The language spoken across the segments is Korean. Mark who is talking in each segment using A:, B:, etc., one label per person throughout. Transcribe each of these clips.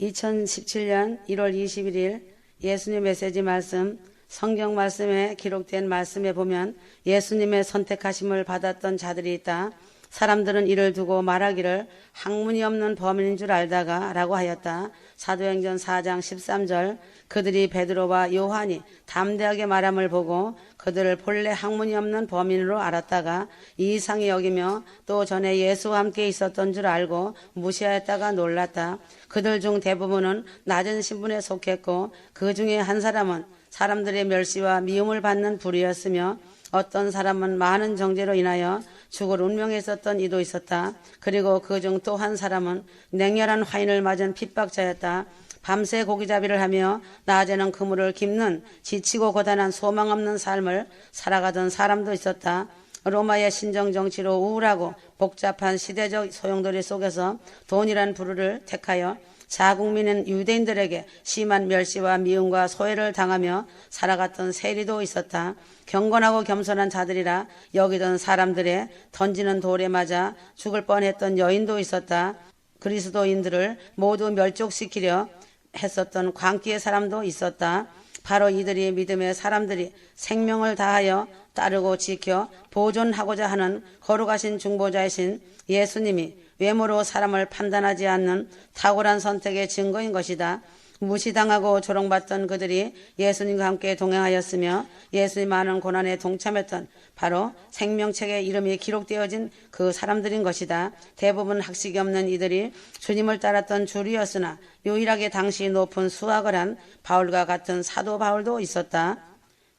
A: 2017년 1월 21일 예수님 메시지 말씀, 성경 말씀에 기록된 말씀에 보면 예수님의 선택하심을 받았던 자들이 있다. 사람들은 이를 두고 말하기를 학문이 없는 범인인 줄 알다가 라고 하였다. 사도행전 4장 13절 그들이 베드로와 요한이 담대하게 말함을 보고 그들을 본래 학문이 없는 범인으로 알았다가 이상히 여기며 또 전에 예수와 함께 있었던 줄 알고 무시하였다가 놀랐다. 그들 중 대부분은 낮은 신분에 속했고 그 중에 한 사람은 사람들의 멸시와 미움을 받는 부류였으며 어떤 사람은 많은 정죄로 인하여 죽을 운명에 있었던 이도 있었다. 그리고 그 중 또 한 사람은 냉혈한 화인을 맞은 핍박자였다. 밤새 고기잡이를 하며 낮에는 그물을 깁는 지치고 고단한 소망 없는 삶을 살아가던 사람도 있었다. 로마의 신정정치로 우울하고 복잡한 시대적 소용돌이 속에서 돈이란 부류를 택하여 자국민인 유대인들에게 심한 멸시와 미움과 소외를 당하며 살아갔던 세리도 있었다. 경건하고 겸손한 자들이라 여기던 사람들의 던지는 돌에 맞아 죽을 뻔했던 여인도 있었다. 그리스도인들을 모두 멸족시키려 했었던 광기의 사람도 있었다. 바로 이들이 믿음의 사람들이 생명을 다하여 따르고 지켜 보존하고자 하는 거룩하신 중보자이신 예수님이 외모로 사람을 판단하지 않는 탁월한 선택의 증거인 것이다. 무시당하고 조롱받던 그들이 예수님과 함께 동행하였으며 예수님 많은 고난에 동참했던 바로 생명책에 이름이 기록되어진 그 사람들인 것이다. 대부분 학식이 없는 이들이 주님을 따랐던 주류였으나 유일하게 당시 높은 수학을 한 바울과 같은 사도 바울도 있었다.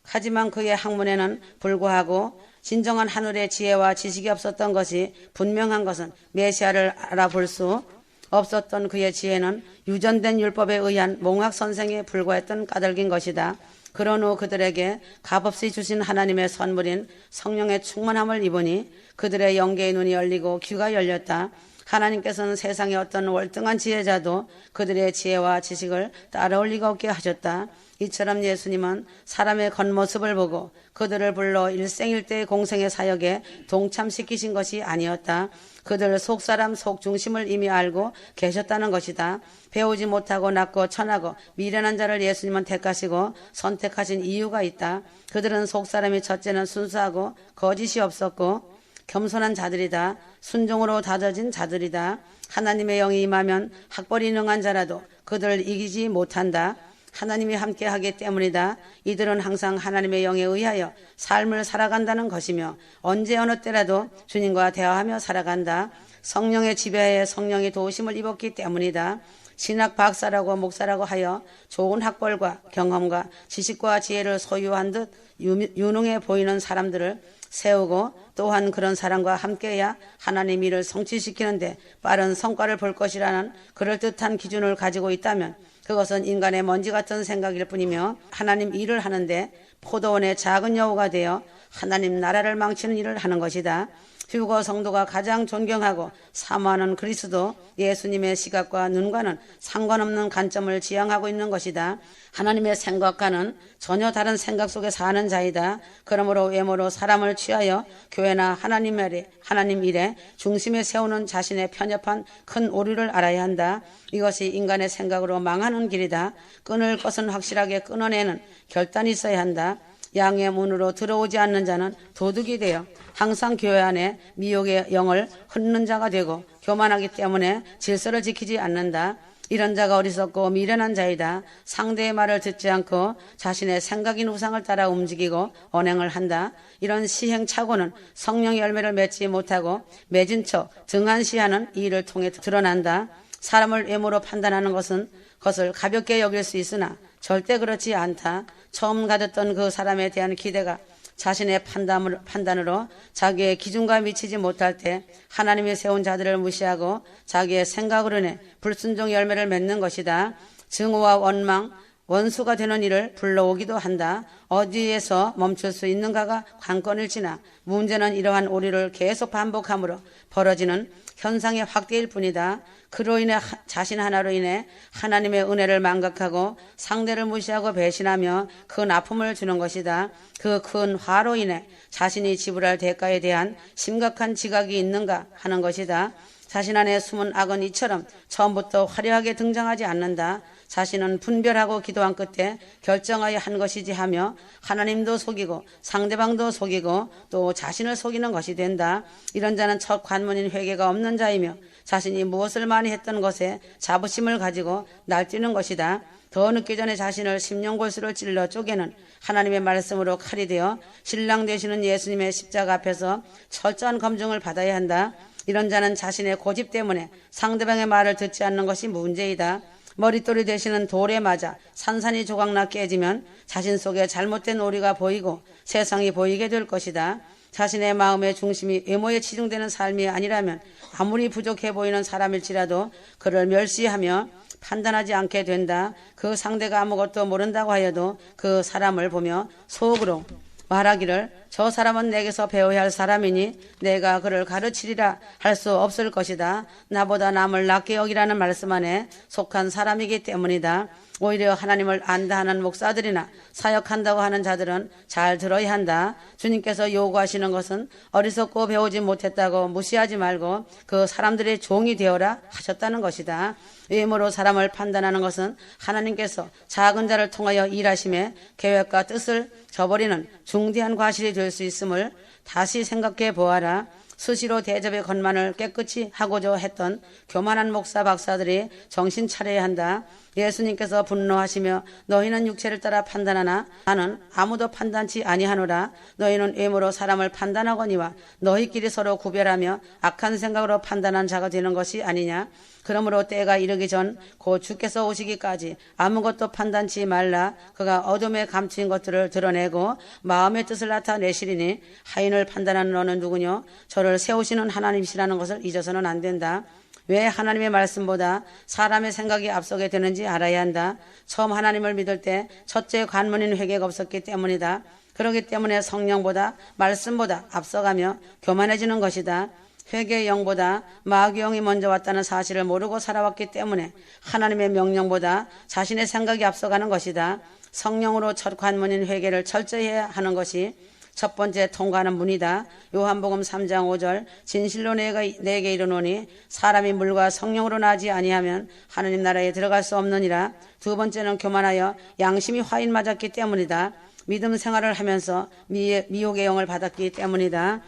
A: 하지만 그의 학문에는 불구하고 진정한 하늘의 지혜와 지식이 없었던 것이 분명한 것은 메시아를 알아볼 수 없었던 그의 지혜는 유전된 율법에 의한 몽학 선생에 불과했던 까닭인 것이다. 그런 후 그들에게 값없이 주신 하나님의 선물인 성령의 충만함을 입으니 그들의 영계의 눈이 열리고 귀가 열렸다. 하나님께서는 세상의 어떤 월등한 지혜자도 그들의 지혜와 지식을 따라올 리가 없게 하셨다. 이처럼 예수님은 사람의 겉모습을 보고 그들을 불러 일생일대의 공생의 사역에 동참시키신 것이 아니었다. 그들 속사람 속중심을 이미 알고 계셨다는 것이다. 배우지 못하고 낮고 천하고 미련한 자를 예수님은 택하시고 선택하신 이유가 있다. 그들은 속사람이 첫째는 순수하고 거짓이 없었고 겸손한 자들이다. 순종으로 다져진 자들이다. 하나님의 영이 임하면 학벌이 능한 자라도 그들을 이기지 못한다. 하나님이 함께하기 때문이다. 이들은 항상 하나님의 영에 의하여 삶을 살아간다는 것이며 언제 어느 때라도 주님과 대화하며 살아간다. 성령의 지배하에 성령의 도우심을 입었기 때문이다. 신학 박사라고 목사라고 하여 좋은 학벌과 경험과 지식과 지혜를 소유한 듯 유능해 보이는 사람들을 세우고 또한 그런 사람과 함께해야 하나님 일을 성취시키는데 빠른 성과를 볼 것이라는 그럴듯한 기준을 가지고 있다면 그것은 인간의 먼지 같은 생각일 뿐이며 하나님 일을 하는데 포도원의 작은 여우가 되어 하나님 나라를 망치는 일을 하는 것이다. 휴거 성도가 가장 존경하고 사모하는 그리스도 예수님의 시각과 눈과는 상관없는 관점을 지향하고 있는 것이다. 하나님의 생각과는 전혀 다른 생각 속에 사는 자이다. 그러므로 외모로 사람을 취하여 교회나 하나님 일에 중심에 세우는 자신의 편협한 큰 오류를 알아야 한다. 이것이 인간의 생각으로 망하는 길이다. 끊을 것은 확실하게 끊어내는 결단이 있어야 한다. 양의 문으로 들어오지 않는 자는 도둑이 되어 항상 교회 안에 미혹의 영을 흩는 자가 되고 교만하기 때문에 질서를 지키지 않는다. 이런 자가 어리석고 미련한 자이다. 상대의 말을 듣지 않고 자신의 생각인 우상을 따라 움직이고 언행을 한다. 이런 시행착오는 성령의 열매를 맺지 못하고 맺은 척 등한시하는 이 일을 통해 드러난다. 사람을 외모로 판단하는 것을 가볍게 여길 수 있으나 절대 그렇지 않다. 처음 가졌던 그 사람에 대한 기대가 자신의 판단으로 자기의 기준과 미치지 못할 때 하나님이 세운 자들을 무시하고 자기의 생각으로 인해 불순종의 열매를 맺는 것이다. 증오와 원망, 원수가 되는 일을 불러오기도 한다. 어디에서 멈출 수 있는가가 관건일지나 문제는 이러한 오류를 계속 반복함으로 벌어지는 현상의 확대일 뿐이다. 그로 인해 자신 하나로 인해 하나님의 은혜를 망각하고 상대를 무시하고 배신하며 큰 아픔을 주는 것이다. 그 큰 화로 인해 자신이 지불할 대가에 대한 심각한 지각이 있는가 하는 것이다. 자신 안에 숨은 악은 이처럼 처음부터 화려하게 등장하지 않는다. 자신은 분별하고 기도한 끝에 결정하여 한 것이지 하며 하나님도 속이고 상대방도 속이고 또 자신을 속이는 것이 된다. 이런 자는 첫 관문인 회개가 없는 자이며 자신이 무엇을 많이 했던 것에 자부심을 가지고 날뛰는 것이다. 더 늦기 전에 자신을 심령골수를 찔러 쪼개는 하나님의 말씀으로 칼이 되어 신랑 되시는 예수님의 십자가 앞에서 철저한 검증을 받아야 한다. 이런 자는 자신의 고집 때문에 상대방의 말을 듣지 않는 것이 문제이다. 머릿돌이 되시는 돌에 맞아 산산이 조각나 깨지면 자신 속에 잘못된 오리가 보이고 세상이 보이게 될 것이다. 자신의 마음의 중심이 외모에 치중되는 삶이 아니라면 아무리 부족해 보이는 사람일지라도 그를 멸시하며 판단하지 않게 된다. 그 상대가 아무것도 모른다고 하여도 그 사람을 보며 속으로 말하기를 저 사람은 내게서 배워야 할 사람이니 내가 그를 가르치리라 할 수 없을 것이다. 나보다 남을 낮게 여기라는 말씀 안에 속한 사람이기 때문이다. 오히려 하나님을 안다 하는 목사들이나 사역한다고 하는 자들은 잘 들어야 한다. 주님께서 요구하시는 것은 어리석고 배우지 못했다고 무시하지 말고 그 사람들의 종이 되어라 하셨다는 것이다. 외모로 사람을 판단하는 것은 하나님께서 작은 자를 통하여 일하심에 계획과 뜻을 저버리는 중대한 과실이 될 수 있음을 다시 생각해 보아라. 수시로 대접의 건만을 깨끗이 하고자 했던 교만한 목사 박사들이 정신 차려야 한다. 예수님께서 분노하시며 너희는 육체를 따라 판단하나 나는 아무도 판단치 아니하노라. 너희는 외모로 사람을 판단하거니와 너희끼리 서로 구별하며 악한 생각으로 판단한 자가 되는 것이 아니냐. 그러므로 때가 이르기 전 곧 주께서 오시기까지 아무것도 판단치 말라. 그가 어둠에 감추인 것들을 드러내고 마음의 뜻을 나타내시리니 하인을 판단하는 너는 누구뇨? 저를 세우시는 하나님이시라는 것을 잊어서는 안 된다. 왜 하나님의 말씀보다 사람의 생각이 앞서게 되는지 알아야 한다. 처음 하나님을 믿을 때 첫째 관문인 회개가 없었기 때문이다. 그렇기 때문에 성령보다 말씀보다 앞서가며 교만해지는 것이다. 회개의 영보다 마귀의 영이 먼저 왔다는 사실을 모르고 살아왔기 때문에 하나님의 명령보다 자신의 생각이 앞서가는 것이다. 성령으로 첫 관문인 회개를 철저히 해야 하는 것이 첫 번째 통과하는 문이다. 요한복음 3장 5절 진실로 내게 이르노니 사람이 물과 성령으로 나지 아니하면 하느님 나라에 들어갈 수 없느니라. 두 번째는 교만하여 양심이 화인 맞았기 때문이다. 믿음 생활을 하면서 미혹의 영을 받았기 때문이다.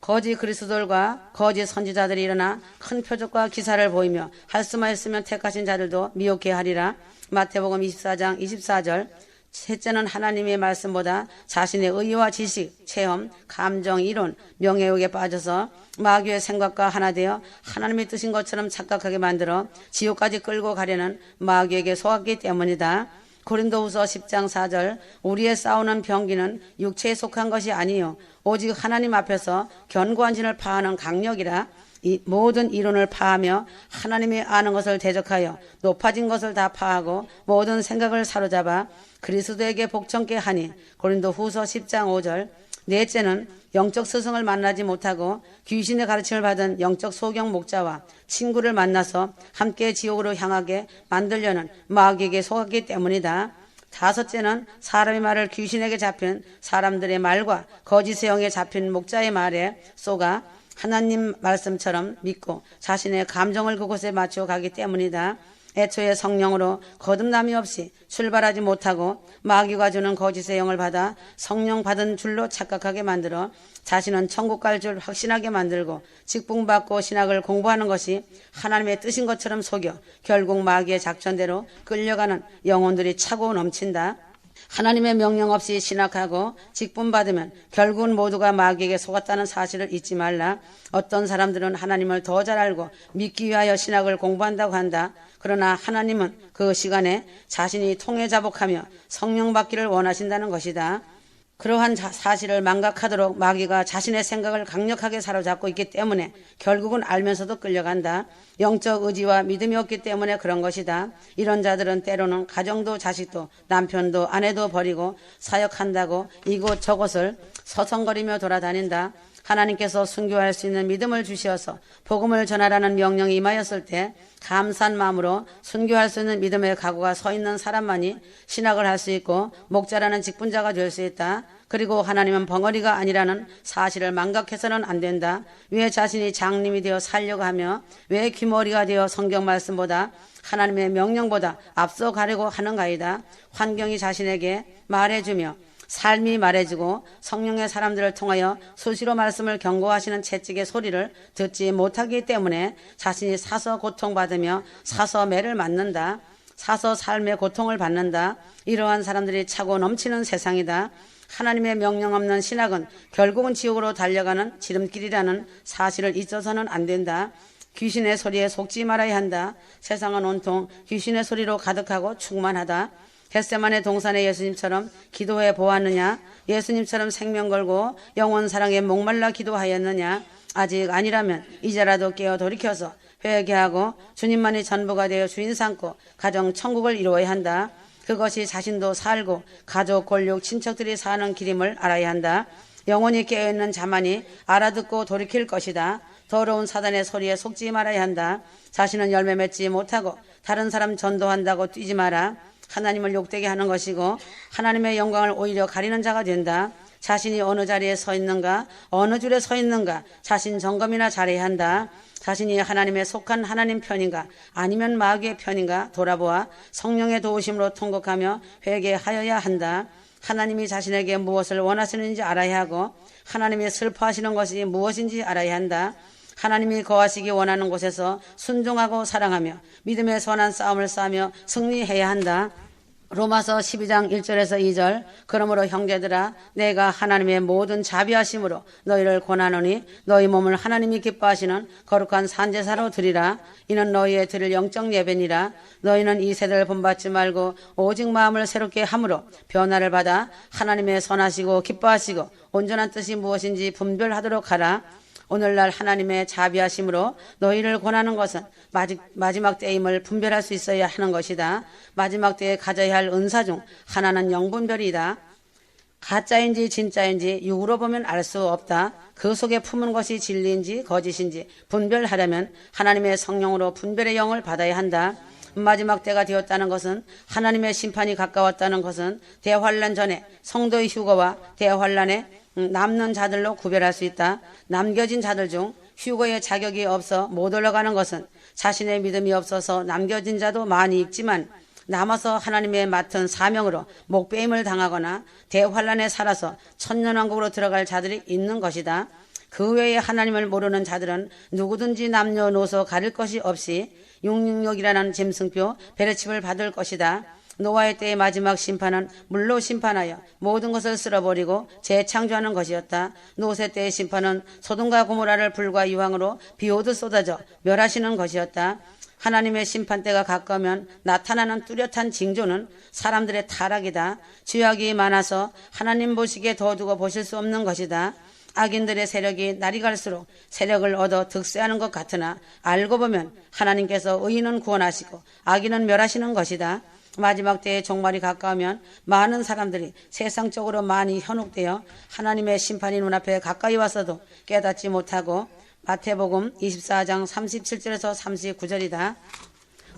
A: 거짓 그리스도들과 거짓 선지자들이 일어나 큰 표적과 기사를 보이며 할 수만 있으면 택하신 자들도 미혹해 하리라. 마태복음 24장 24절 셋째는 하나님의 말씀보다 자신의 의와 지식, 체험, 감정, 이론, 명예욕에 빠져서 마귀의 생각과 하나 되어 하나님의 뜻인 것처럼 착각하게 만들어 지옥까지 끌고 가려는 마귀에게 속았기 때문이다. 고린도후서 10장 4절 우리의 싸우는 병기는 육체에 속한 것이 아니요 오직 하나님 앞에서 견고한 진을 파하는 강력이라. 이 모든 이론을 파하며 하나님이 아는 것을 대적하여 높아진 것을 다 파하고 모든 생각을 사로잡아 그리스도에게 복종케 하니. 고린도후서 10장 5절 넷째는 영적 스승을 만나지 못하고 귀신의 가르침을 받은 영적 소경 목자와 친구를 만나서 함께 지옥으로 향하게 만들려는 마귀에게 속았기 때문이다. 다섯째는 사람의 말을 귀신에게 잡힌 사람들의 말과 거짓의 영에 잡힌 목자의 말에 속아 하나님 말씀처럼 믿고 자신의 감정을 그곳에 맞추어 가기 때문이다. 애초에 성령으로 거듭남이 없이 출발하지 못하고 마귀가 주는 거짓의 영을 받아 성령 받은 줄로 착각하게 만들어 자신은 천국 갈 줄 확신하게 만들고 직분받고 신학을 공부하는 것이 하나님의 뜻인 것처럼 속여 결국 마귀의 작전대로 끌려가는 영혼들이 차고 넘친다. 하나님의 명령 없이 신학하고 직분받으면 결국은 모두가 마귀에게 속았다는 사실을 잊지 말라. 어떤 사람들은 하나님을 더 잘 알고 믿기 위하여 신학을 공부한다고 한다. 그러나 하나님은 그 시간에 자신이 통회자복하며 성령 받기를 원하신다는 것이다. 그러한 사실을 망각하도록 마귀가 자신의 생각을 강력하게 사로잡고 있기 때문에 결국은 알면서도 끌려간다. 영적 의지와 믿음이 없기 때문에 그런 것이다. 이런 자들은 때로는 가정도 자식도 남편도 아내도 버리고 사역한다고 이곳저곳을 서성거리며 돌아다닌다. 하나님께서 순교할 수 있는 믿음을 주시어서 복음을 전하라는 명령이 임하였을 때 감사한 마음으로 순교할 수 있는 믿음의 각오가 서 있는 사람만이 신학을 할 수 있고 목자라는 직분자가 될 수 있다. 그리고 하나님은 벙어리가 아니라는 사실을 망각해서는 안 된다. 왜 자신이 장님이 되어 살려고 하며 왜 귀머리가 되어 성경 말씀보다 하나님의 명령보다 앞서가려고 하는가이다. 환경이 자신에게 말해주며 삶이 말해주고 성령의 사람들을 통하여 수시로 말씀을 경고하시는 채찍의 소리를 듣지 못하기 때문에 자신이 사서 고통받으며 사서 매를 맞는다. 사서 삶의 고통을 받는다. 이러한 사람들이 차고 넘치는 세상이다. 하나님의 명령 없는 신학은 결국은 지옥으로 달려가는 지름길이라는 사실을 잊어서는 안 된다. 귀신의 소리에 속지 말아야 한다. 세상은 온통 귀신의 소리로 가득하고 충만하다. 겟세마네 동산의 예수님처럼 기도해 보았느냐? 예수님처럼 생명 걸고 영원 사랑에 목말라 기도하였느냐? 아직 아니라면 이제라도 깨어 돌이켜서 회개하고 주님만이 전부가 되어 주인 삼고 가정 천국을 이루어야 한다. 그것이 자신도 살고 가족, 권력, 친척들이 사는 길임을 알아야 한다. 영원히 깨어있는 자만이 알아듣고 돌이킬 것이다. 더러운 사단의 소리에 속지 말아야 한다. 자신은 열매 맺지 못하고 다른 사람 전도한다고 뛰지 마라. 하나님을 욕되게 하는 것이고 하나님의 영광을 오히려 가리는 자가 된다. 자신이 어느 자리에 서 있는가, 어느 줄에 서 있는가 자신 점검이나 잘해야 한다. 자신이 하나님에 속한 하나님 편인가 아니면 마귀의 편인가 돌아보아 성령의 도우심으로 통곡하며 회개하여야 한다. 하나님이 자신에게 무엇을 원하시는지 알아야 하고 하나님이 슬퍼하시는 것이 무엇인지 알아야 한다. 하나님이 거하시기 원하는 곳에서 순종하고 사랑하며 믿음의 선한 싸움을 싸며 승리해야 한다. 로마서 12장 1절에서 2절 그러므로 형제들아 내가 하나님의 모든 자비하심으로 너희를 권하노니 너희 몸을 하나님이 기뻐하시는 거룩한 산제사로 드리라. 이는 너희의 드릴 영적 예배니라. 너희는 이 세대를 본받지 말고 오직 마음을 새롭게 함으로 변화를 받아 하나님의 선하시고 기뻐하시고 온전한 뜻이 무엇인지 분별하도록 하라. 오늘날 하나님의 자비하심으로 너희를 권하는 것은 마지막 때임을 분별할 수 있어야 하는 것이다. 마지막 때에 가져야 할 은사 중 하나는 영분별이다. 가짜인지 진짜인지 육으로 보면 알 수 없다. 그 속에 품은 것이 진리인지 거짓인지 분별하려면 하나님의 성령으로 분별의 영을 받아야 한다. 마지막 때가 되었다는 것은 하나님의 심판이 가까웠다는 것은 대환란 전에 성도의 휴거와 대환란에 남는 자들로 구별할 수 있다. 남겨진 자들 중 휴거의 자격이 없어 못 올라가는 것은 자신의 믿음이 없어서 남겨진 자도 많이 있지만 남아서 하나님의 맡은 사명으로 목배임을 당하거나 대환란에 살아서 천년왕국으로 들어갈 자들이 있는 것이다. 그 외에 하나님을 모르는 자들은 누구든지 남녀노소 가릴 것이 없이 육육육이라는 짐승표 베레칩을 받을 것이다. 노아의 때의 마지막 심판은 물로 심판하여 모든 것을 쓸어버리고 재창조하는 것이었다. 노세 때의 심판은 소돔과 고모라를 불과 유황으로 비오듯 쏟아져 멸하시는 것이었다. 하나님의 심판때가 가까우면 나타나는 뚜렷한 징조는 사람들의 타락이다. 죄악이 많아서 하나님 보시기에 더 두고 보실 수 없는 것이다. 악인들의 세력이 날이 갈수록 세력을 얻어 득세하는 것 같으나 알고 보면 하나님께서 의인은 구원하시고 악인은 멸하시는 것이다. 마지막 때의 종말이 가까우면 많은 사람들이 세상적으로 많이 현혹되어 하나님의 심판이 눈앞에 가까이 왔어도 깨닫지 못하고 마태복음 24장 37절에서 39절이다.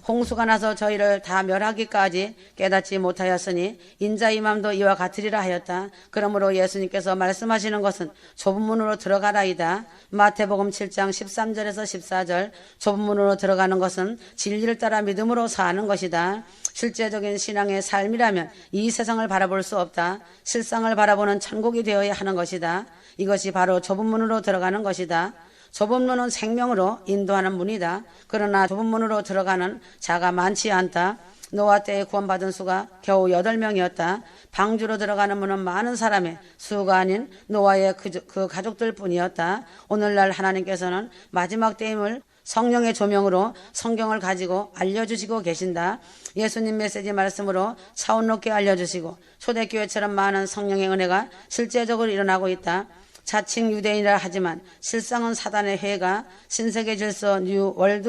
A: 홍수가 나서 저희를 다 멸하기까지 깨닫지 못하였으니 인자의 맘도 이와 같으리라 하였다. 그러므로 예수님께서 말씀하시는 것은 좁은 문으로 들어가라이다. 마태복음 7장 13절에서 14절 좁은 문으로 들어가는 것은 진리를 따라 믿음으로 사는 것이다. 실제적인 신앙의 삶이라면 이 세상을 바라볼 수 없다. 실상을 바라보는 천국이 되어야 하는 것이다. 이것이 바로 좁은 문으로 들어가는 것이다. 좁은 문은 생명으로 인도하는 문이다. 그러나 좁은 문으로 들어가는 자가 많지 않다. 노아 때에 구원받은 수가 겨우 8명이었다. 방주로 들어가는 문은 많은 사람의 수가 아닌 노아의 그 가족들 뿐이었다. 오늘날 하나님께서는 마지막 때임을 성령의 조명으로 성경을 가지고 알려주시고 계신다. 예수님 메시지 말씀으로 차원 높게 알려주시고 초대교회처럼 많은 성령의 은혜가 실제적으로 일어나고 있다. 자칭 유대인이라 하지만 실상은 사단의 회가 신세계 질서 뉴 월드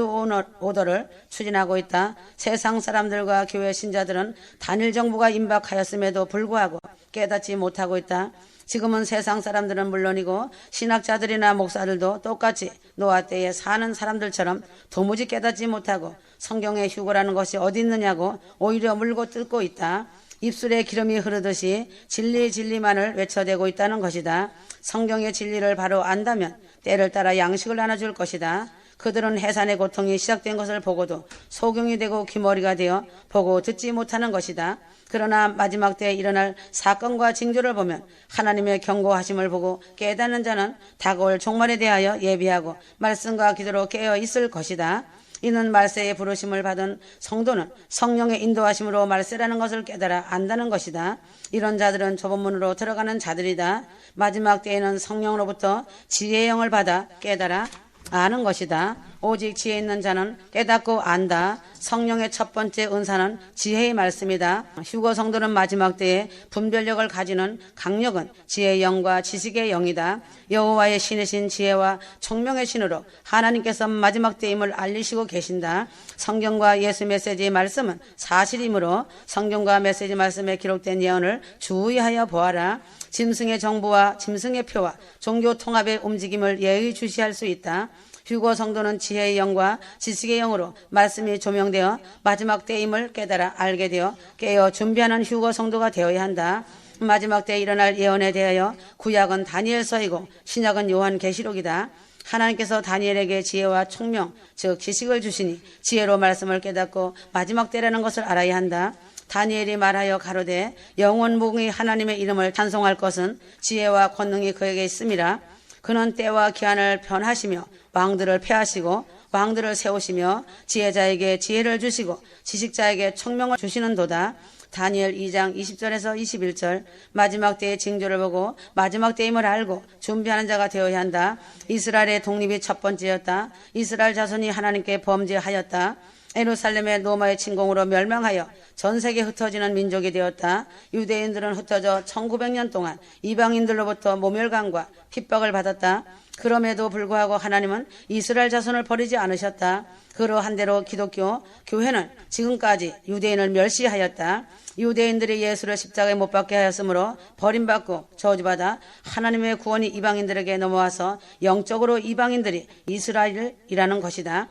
A: 오더를 추진하고 있다. 세상 사람들과 교회 신자들은 단일 정부가 임박하였음에도 불구하고 깨닫지 못하고 있다. 지금은 세상 사람들은 물론이고 신학자들이나 목사들도 똑같이 노아 때에 사는 사람들처럼 도무지 깨닫지 못하고 성경의 휴거라는 것이 어디 있느냐고 오히려 물고 뜯고 있다. 입술에 기름이 흐르듯이 진리만을 외쳐대고 있다는 것이다. 성경의 진리를 바로 안다면 때를 따라 양식을 나눠줄 것이다. 그들은 해산의 고통이 시작된 것을 보고도 소경이 되고 귀머리가 되어 보고 듣지 못하는 것이다. 그러나 마지막 때에 일어날 사건과 징조를 보면 하나님의 경고하심을 보고 깨닫는 자는 다가올 종말에 대하여 예비하고 말씀과 기도로 깨어 있을 것이다. 이는 말세의 부르심을 받은 성도는 성령의 인도하심으로 말세라는 것을 깨달아 안다는 것이다. 이런 자들은 좁은 문으로 들어가는 자들이다. 마지막 때에는 성령으로부터 지혜의 영을 받아 깨달아 아는 것이다. 오직 지혜 있는 자는 깨닫고 안다. 성령의 첫 번째 은사는 지혜의 말씀이다. 휴거 성도는 마지막 때에 분별력을 가지는 강력은 지혜의 영과 지식의 영이다. 여호와의 신이신 지혜와 총명의 신으로 하나님께서 마지막 때임을 알리시고 계신다. 성경과 예수 메시지의 말씀은 사실이므로 성경과 메시지 말씀에 기록된 예언을 주의하여 보아라. 짐승의 정부와 짐승의 표와 종교 통합의 움직임을 예의주시할 수 있다. 휴거 성도는 지혜의 영과 지식의 영으로 말씀이 조명되어 마지막 때임을 깨달아 알게 되어 깨어 준비하는 휴거 성도가 되어야 한다. 마지막 때에 일어날 예언에 대하여 구약은 다니엘서이고 신약은 요한계시록이다. 하나님께서 다니엘에게 지혜와 총명 즉 지식을 주시니 지혜로 말씀을 깨닫고 마지막 때라는 것을 알아야 한다. 다니엘이 말하여 가로되 영원 무궁히 하나님의 이름을 찬송할 것은 지혜와 권능이 그에게 있음이라. 그는 때와 기한을 변하시며 왕들을 폐하시고 왕들을 세우시며 지혜자에게 지혜를 주시고 지식자에게 총명을 주시는도다. 다니엘 2장 20절에서 21절. 마지막 때의 징조를 보고 마지막 때임을 알고 준비하는 자가 되어야 한다. 이스라엘의 독립이 첫 번째였다. 이스라엘 자손이 하나님께 범죄하였다. 예루살렘의 로마의 침공으로 멸망하여 전 세계에 흩어지는 민족이 되었다. 유대인들은 흩어져 1900년 동안 이방인들로부터 모멸감과 핍박을 받았다. 그럼에도 불구하고 하나님은 이스라엘 자손을 버리지 않으셨다. 그러한 대로 기독교 교회는 지금까지 유대인을 멸시하였다. 유대인들이 예수를 십자가에 못 박게 하였으므로 버림받고 저주받아 하나님의 구원이 이방인들에게 넘어와서 영적으로 이방인들이 이스라엘이라는 것이다.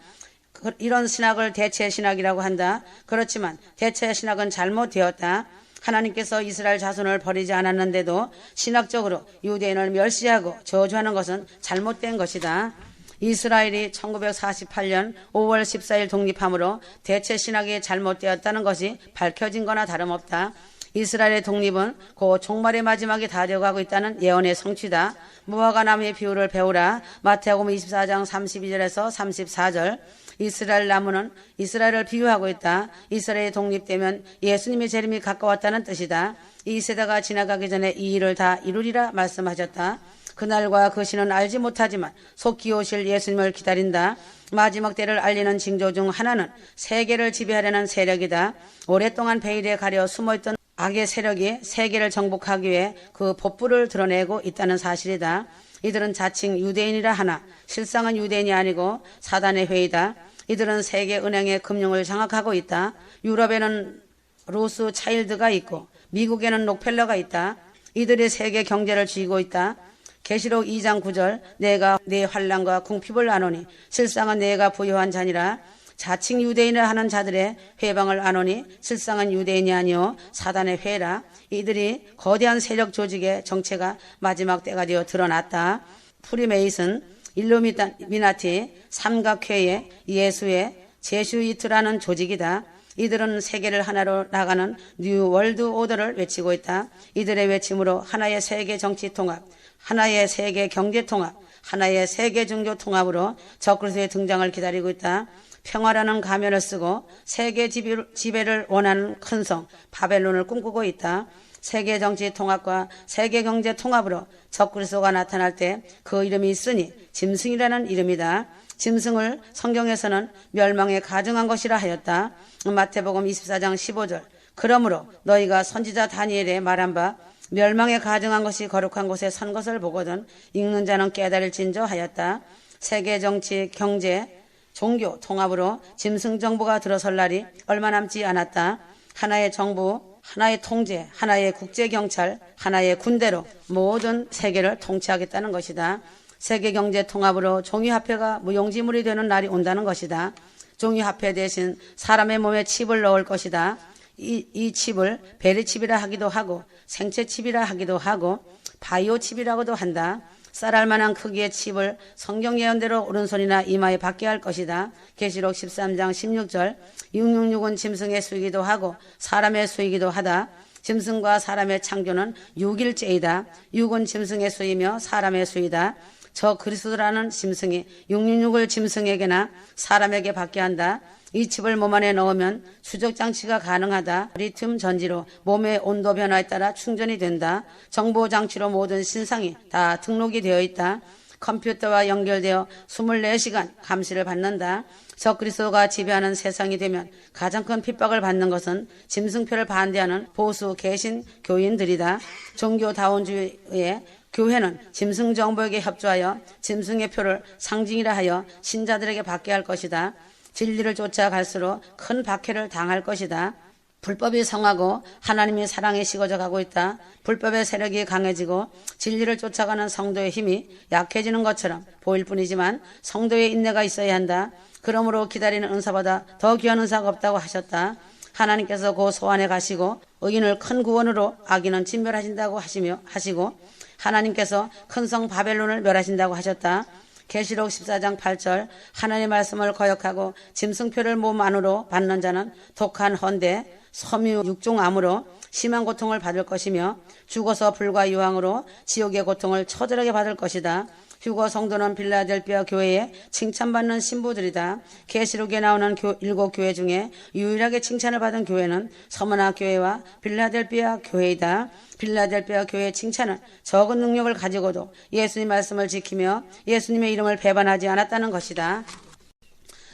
A: 이런 신학을 대체 신학이라고 한다. 그렇지만 대체 신학은 잘못되었다. 하나님께서 이스라엘 자손을 버리지 않았는데도 신학적으로 유대인을 멸시하고 저주하는 것은 잘못된 것이다. 이스라엘이 1948년 5월 14일 독립함으로 대체 신학이 잘못되었다는 것이 밝혀진 거나 다름없다. 이스라엘의 독립은 곧 종말의 마지막이 다가오고 있다는 예언의 성취다. 무화과 나무의 비유를 배우라. 마태복음 24장 32절에서 34절. 이스라엘 나무는 이스라엘을 비유하고 있다. 이스라엘이 독립되면 예수님의 재림이 가까웠다는 뜻이다. 이 세대가 지나가기 전에 이 일을 다 이루리라 말씀하셨다. 그날과 그 시는 알지 못하지만 속히 오실 예수님을 기다린다. 마지막 때를 알리는 징조 중 하나는 세계를 지배하려는 세력이다. 오랫동안 베일에 가려 숨어있던 악의 세력이 세계를 정복하기 위해 그 법부를 드러내고 있다는 사실이다. 이들은 자칭 유대인이라 하나 실상은 유대인이 아니고 사단의 회의다. 이들은 세계 은행의 금융을 장악하고 있다. 유럽에는 로스 차일드가 있고 미국에는 록펠러가 있다. 이들이 세계 경제를 쥐고 있다. 계시록 2장 9절 내가 내 환난과 궁핍을 안오니 실상은 내가 부여한 자니라. 자칭 유대인을 하는 자들의 회방을 안오니 실상은 유대인이 아니요 사단의 회라. 이들이 거대한 세력 조직의 정체가 마지막 때가 되어 드러났다. 프리메이슨, 일루미나티, 삼각회의, 예수의, 제슈이트라는 조직이다. 이들은 세계를 하나로 나가는 뉴 월드 오더를 외치고 있다. 이들의 외침으로 하나의 세계 정치 통합, 하나의 세계 경제 통합, 하나의 세계 종교 통합으로 적그리스도의 등장을 기다리고 있다. 평화라는 가면을 쓰고 세계 지배를 원하는 큰 성 바벨론을 꿈꾸고 있다. 세계 정치 통합과 세계 경제 통합으로 적그리스도가 나타날 때 그 이름이 있으니 짐승이라는 이름이다. 짐승을 성경에서는 멸망에 가증한 것이라 하였다. 마태복음 24장 15절 그러므로 너희가 선지자 다니엘의 말한 바 멸망에 가증한 것이 거룩한 곳에 선 것을 보거든 읽는 자는 깨달을진저 하였다. 세계 정치, 경제, 종교 통합으로 짐승 정부가 들어설 날이 얼마 남지 않았다. 하나의 정부, 하나의 통제, 하나의 국제경찰, 하나의 군대로 모든 세계를 통치하겠다는 것이다. 세계경제 통합으로 종이화폐가 무용지물이 되는 날이 온다는 것이다. 종이화폐 대신 사람의 몸에 칩을 넣을 것이다. 이 칩을 베리칩이라 하기도 하고 생체칩이라 하기도 하고 바이오칩이라고도 한다. 쌀알 만한 크기의 칩을 성경 예언대로 오른손이나 이마에 받게 할 것이다. 계시록 13장 16절 666은 짐승의 수이기도 하고 사람의 수이기도 하다. 짐승과 사람의 창조는 6일째이다. 6은 짐승의 수이며 사람의 수이다. 저 그리스도라는 짐승이 666을 짐승에게나 사람에게 받게 한다. 이 칩을 몸 안에 넣으면 추적장치가 가능하다. 리튬 전지로 몸의 온도 변화에 따라 충전이 된다. 정보장치로 모든 신상이 다 등록이 되어 있다. 컴퓨터와 연결되어 24시간 감시를 받는다. 적그리스도가 지배하는 세상이 되면 가장 큰 핍박을 받는 것은 짐승표를 반대하는 보수 개신 교인들이다. 종교다원주의의 교회는 짐승 정복에게 협조하여 짐승의 표를 상징이라 하여 신자들에게 받게 할 것이다. 진리를 쫓아갈수록 큰 박해를 당할 것이다. 불법이 성하고 하나님의 사랑이 식어져 가고 있다. 불법의 세력이 강해지고 진리를 쫓아가는 성도의 힘이 약해지는 것처럼 보일 뿐이지만 성도의 인내가 있어야 한다. 그러므로 기다리는 은사보다 더 귀한 은사가 없다고 하셨다. 하나님께서 그 소환에 가시고 의인을 큰 구원으로 악인은 진멸하신다고 하시고 하나님께서 큰 성 바벨론을 멸하신다고 하셨다. 계시록 14장 8절 하나님의 말씀을 거역하고 짐승표를 몸 안으로 받는 자는 독한 헌대 섬유 육종암으로 심한 고통을 받을 것이며 죽어서 불과 유황으로 지옥의 고통을 처절하게 받을 것이다. 휴거 성도는 빌라델피아 교회에 칭찬받는 신부들이다. 계시록에 나오는 7교회 중에 유일하게 칭찬을 받은 교회는 서머나 교회와 빌라델피아 교회이다. 빌라델피아 교회의 칭찬은 적은 능력을 가지고도 예수님 말씀을 지키며 예수님의 이름을 배반하지 않았다는 것이다.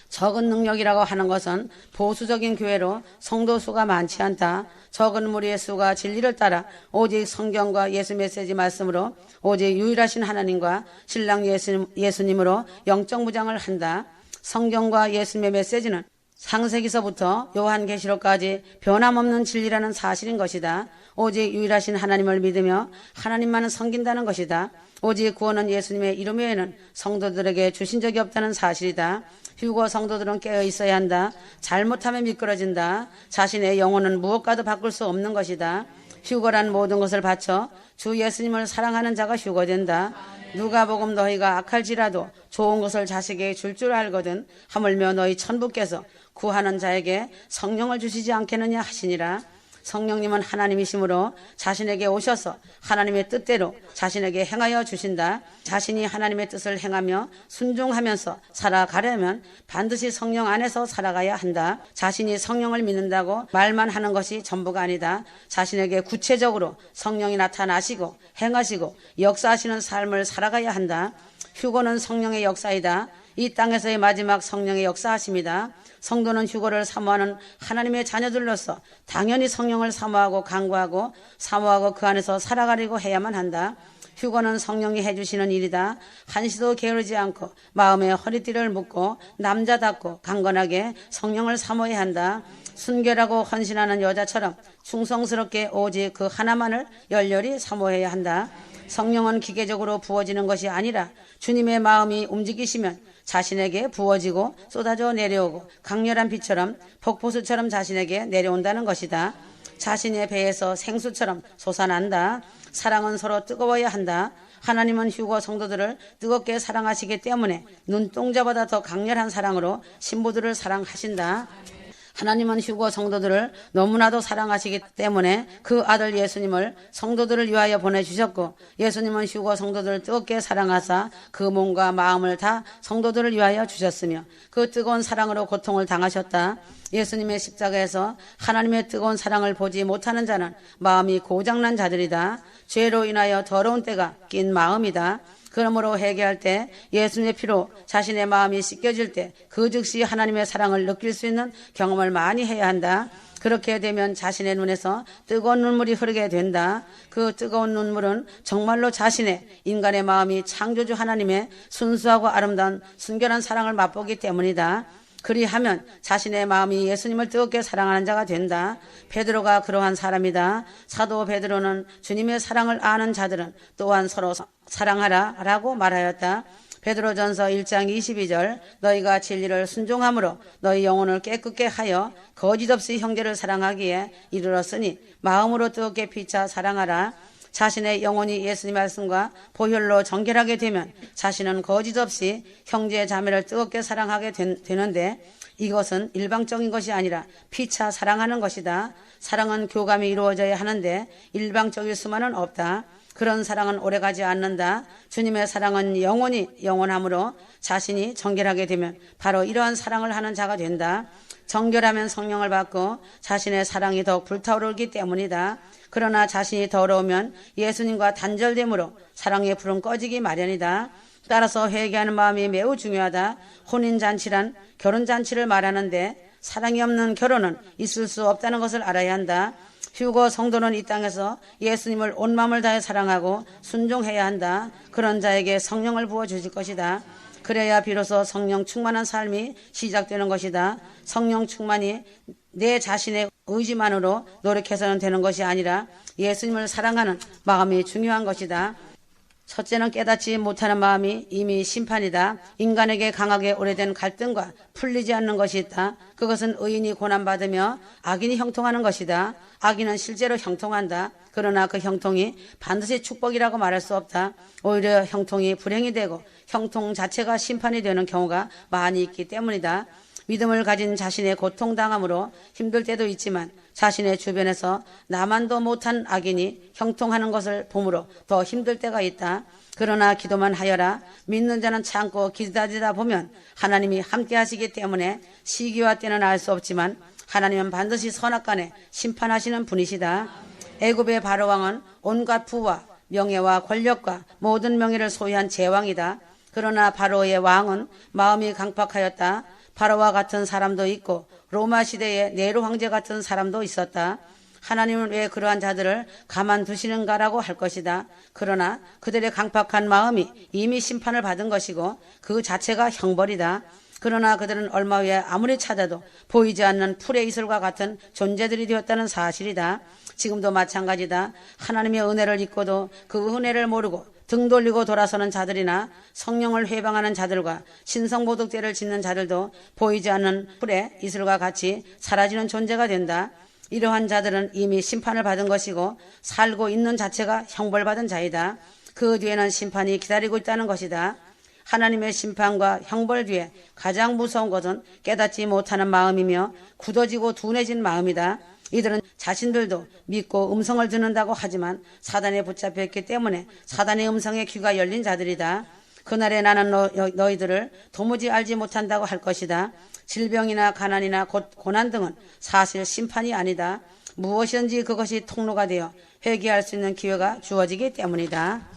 A: 적은 능력이라고 하는 것은 보수적인 교회로 성도 수가 많지 않다. 적은 무리의 수가 진리를 따라 오직 성경과 예수 메시지 말씀으로 오직 유일하신 하나님과 신랑 예수님으로 영적 무장을 한다. 성경과 예수님의 메시지는 창세기서부터 요한계시록까지 변함없는 진리라는 사실인 것이다. 오직 유일하신 하나님을 믿으며 하나님만을 섬긴다는 것이다. 오직 구원은 예수님의 이름 외에는 성도들에게 주신 적이 없다는 사실이다. 휴거 성도들은 깨어 있어야 한다. 잘못하면 미끄러진다. 자신의 영혼은 무엇과도 바꿀 수 없는 것이다. 휴거란 모든 것을 바쳐 주 예수님을 사랑하는 자가 휴거된다. 누가복음 너희가 악할지라도 좋은 것을 자식에게 줄 줄 알거든 하물며 너희 천부께서 구하는 자에게 성령을 주시지 않겠느냐 하시니라. 성령님은 하나님이시므로 자신에게 오셔서 하나님의 뜻대로 자신에게 행하여 주신다. 자신이 하나님의 뜻을 행하며 순종하면서 살아가려면 반드시 성령 안에서 살아가야 한다. 자신이 성령을 믿는다고 말만 하는 것이 전부가 아니다. 자신에게 구체적으로 성령이 나타나시고 행하시고 역사하시는 삶을 살아가야 한다. 휴거는 성령의 역사이다. 이 땅에서의 마지막 성령의 역사하십니다. 성도는 휴거를 사모하는 하나님의 자녀들로서 당연히 성령을 사모하고 간구하고 사모하고 그 안에서 살아가려고 해야만 한다. 휴거는 성령이 해주시는 일이다. 한시도 게으르지 않고 마음에 허리띠를 묶고 남자답고 강건하게 성령을 사모해야 한다. 순결하고 헌신하는 여자처럼 충성스럽게 오직 그 하나만을 열렬히 사모해야 한다. 성령은 기계적으로 부어지는 것이 아니라 주님의 마음이 움직이시면 자신에게 부어지고 쏟아져 내려오고 강렬한 비처럼 폭포수처럼 자신에게 내려온다는 것이다. 자신의 배에서 생수처럼 솟아난다. 사랑은 서로 뜨거워야 한다. 하나님은 휴거 성도들을 뜨겁게 사랑하시기 때문에 눈동자보다 더 강렬한 사랑으로 신부들을 사랑하신다. 하나님은 휴거 성도들을 너무나도 사랑하시기 때문에 그 아들 예수님을 성도들을 위하여 보내주셨고 예수님은 휴거 성도들을 뜨겁게 사랑하사 그 몸과 마음을 다 성도들을 위하여 주셨으며 그 뜨거운 사랑으로 고통을 당하셨다. 예수님의 십자가에서 하나님의 뜨거운 사랑을 보지 못하는 자는 마음이 고장난 자들이다. 죄로 인하여 더러운 때가 낀 마음이다. 그러므로 회개할 때 예수님의 피로 자신의 마음이 씻겨질 때 그 즉시 하나님의 사랑을 느낄 수 있는 경험을 많이 해야 한다. 그렇게 되면 자신의 눈에서 뜨거운 눈물이 흐르게 된다. 그 뜨거운 눈물은 정말로 자신의 인간의 마음이 창조주 하나님의 순수하고 아름다운 순결한 사랑을 맛보기 때문이다. 그리하면 자신의 마음이 예수님을 뜨겁게 사랑하는 자가 된다. 베드로가 그러한 사람이다. 사도 베드로는 주님의 사랑을 아는 자들은 또한 서로 사랑하라 라고 말하였다. 베드로전서 1장 22절 너희가 진리를 순종함으로 너희 영혼을 깨끗게 하여 거짓없이 형제를 사랑하기에 이르렀으니 마음으로 뜨겁게 피차 사랑하라. 자신의 영혼이 예수님 말씀과 보혈로 정결하게 되면 자신은 거짓없이 형제 자매를 뜨겁게 사랑하게 되는데 이것은 일방적인 것이 아니라 피차 사랑하는 것이다. 사랑은 교감이 이루어져야 하는데 일방적일 수만은 없다. 그런 사랑은 오래가지 않는다. 주님의 사랑은 영원히 영원하므로 자신이 정결하게 되면 바로 이러한 사랑을 하는 자가 된다. 정결하면 성령을 받고 자신의 사랑이 더욱 불타오르기 때문이다. 그러나 자신이 더러우면 예수님과 단절됨으로 사랑의 불은 꺼지기 마련이다. 따라서 회개하는 마음이 매우 중요하다. 혼인잔치란 결혼잔치를 말하는데 사랑이 없는 결혼은 있을 수 없다는 것을 알아야 한다. 휴거 성도는 이 땅에서 예수님을 온 마음을 다해 사랑하고 순종해야 한다. 그런 자에게 성령을 부어주실 것이다. 그래야 비로소 성령 충만한 삶이 시작되는 것이다. 성령 충만이 내 자신의 의지만으로 노력해서는 되는 것이 아니라 예수님을 사랑하는 마음이 중요한 것이다. 첫째는 깨닫지 못하는 마음이 이미 심판이다. 인간에게 강하게 오래된 갈등과 풀리지 않는 것이 있다. 그것은 의인이 고난받으며 악인이 형통하는 것이다. 악인은 실제로 형통한다. 그러나 그 형통이 반드시 축복이라고 말할 수 없다. 오히려 형통이 불행이 되고 형통 자체가 심판이 되는 경우가 많이 있기 때문이다. 믿음을 가진 자신의 고통당함으로 힘들 때도 있지만 자신의 주변에서 나만도 못한 악인이 형통하는 것을 보므로 더 힘들 때가 있다. 그러나 기도만 하여라. 믿는 자는 참고 기다리다 보면 하나님이 함께 하시기 때문에 시기와 때는 알 수 없지만 하나님은 반드시 선악간에 심판하시는 분이시다. 애굽의 바로왕은 온갖 부와 명예와 권력과 모든 명예를 소유한 제왕이다. 그러나 바로의 왕은 마음이 강팍하였다. 바로와 같은 사람도 있고 로마 시대의 네로 황제 같은 사람도 있었다. 하나님은 왜 그러한 자들을 가만두시는가라고 할 것이다. 그러나 그들의 강팍한 마음이 이미 심판을 받은 것이고 그 자체가 형벌이다. 그러나 그들은 얼마 후에 아무리 찾아도 보이지 않는 풀의 이슬과 같은 존재들이 되었다는 사실이다. 지금도 마찬가지다. 하나님의 은혜를 잊고도 그 은혜를 모르고 등 돌리고 돌아서는 자들이나 성령을 회방하는 자들과 신성모독죄를 짓는 자들도 보이지 않는 풀의 이슬과 같이 사라지는 존재가 된다. 이러한 자들은 이미 심판을 받은 것이고 살고 있는 자체가 형벌받은 자이다. 그 뒤에는 심판이 기다리고 있다는 것이다. 하나님의 심판과 형벌 뒤에 가장 무서운 것은 깨닫지 못하는 마음이며 굳어지고 둔해진 마음이다. 이들은 자신들도 믿고 음성을 듣는다고 하지만 사단에 붙잡혔기 때문에 사단의 음성에 귀가 열린 자들이다. 그날에 나는 너희들을 도무지 알지 못한다고 할 것이다. 질병이나 가난이나 고난 등은 사실 심판이 아니다. 무엇이든지 그것이 통로가 되어 회개할 수 있는 기회가 주어지기 때문이다.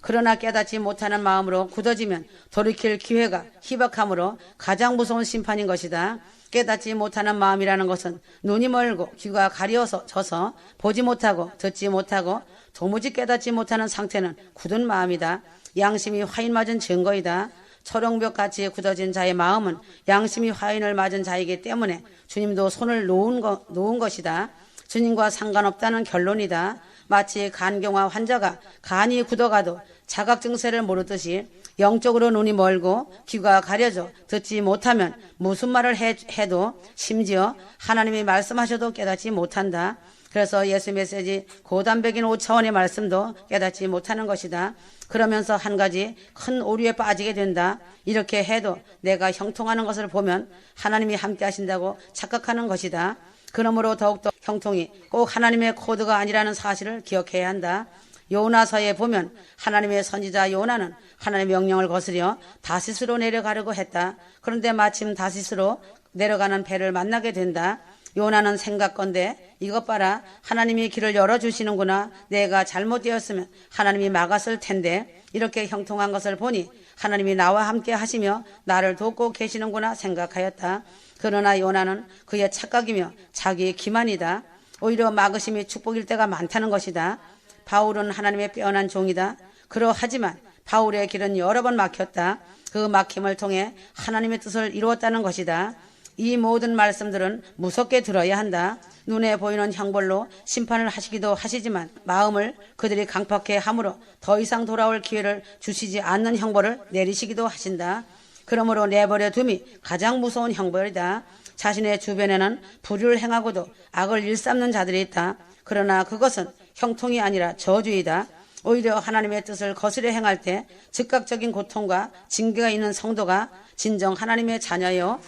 A: 그러나 깨닫지 못하는 마음으로 굳어지면 돌이킬 기회가 희박하므로 가장 무서운 심판인 것이다. 깨닫지 못하는 마음이라는 것은 눈이 멀고 귀가 가려져서 보지 못하고 듣지 못하고 도무지 깨닫지 못하는 상태는 굳은 마음이다. 양심이 화인 맞은 증거이다. 초롱벽같이 굳어진 자의 마음은 양심이 화인을 맞은 자이기 때문에 주님도 손을 놓은 것이다. 주님과 상관없다는 결론이다. 마치 간경화 환자가 간이 굳어가도 자각 증세를 모르듯이 영적으로 눈이 멀고 귀가 가려져 듣지 못하면 무슨 말을 해도 심지어 하나님이 말씀하셔도 깨닫지 못한다. 그래서 예수 메시지 고단백인 5차원의 말씀도 깨닫지 못하는 것이다. 그러면서 한 가지 큰 오류에 빠지게 된다. 이렇게 해도 내가 형통하는 것을 보면 하나님이 함께 하신다고 착각하는 것이다. 그러므로 더욱더 형통이 꼭 하나님의 코드가 아니라는 사실을 기억해야 한다. 요나서에 보면 하나님의 선지자 요나는 하나님의 명령을 거스려 다시스로 내려가려고 했다. 그런데 마침 다시스로 내려가는 배를 만나게 된다. 요나는 생각건대 이것 봐라, 하나님이 길을 열어주시는구나. 내가 잘못되었으면 하나님이 막았을 텐데 이렇게 형통한 것을 보니 하나님이 나와 함께 하시며 나를 돕고 계시는구나 생각하였다. 그러나 요나는 그의 착각이며 자기의 기만이다. 오히려 막으심이 축복일 때가 많다는 것이다. 바울은 하나님의 빼어난 종이다. 그러하지만 바울의 길은 여러 번 막혔다. 그 막힘을 통해 하나님의 뜻을 이루었다는 것이다. 이 모든 말씀들은 무섭게 들어야 한다. 눈에 보이는 형벌로 심판을 하시기도 하시지만 마음을 그들이 강팍해 함으로 더 이상 돌아올 기회를 주시지 않는 형벌을 내리시기도 하신다. 그러므로 내버려 둠이 가장 무서운 형벌이다. 자신의 주변에는 불의를 행하고도 악을 일삼는 자들이 있다. 그러나 그것은 형통이 아니라 저주이다. 오히려 하나님의 뜻을 거스려 행할 때 즉각적인 고통과 징계가 있는 성도가 진정 하나님의 자녀요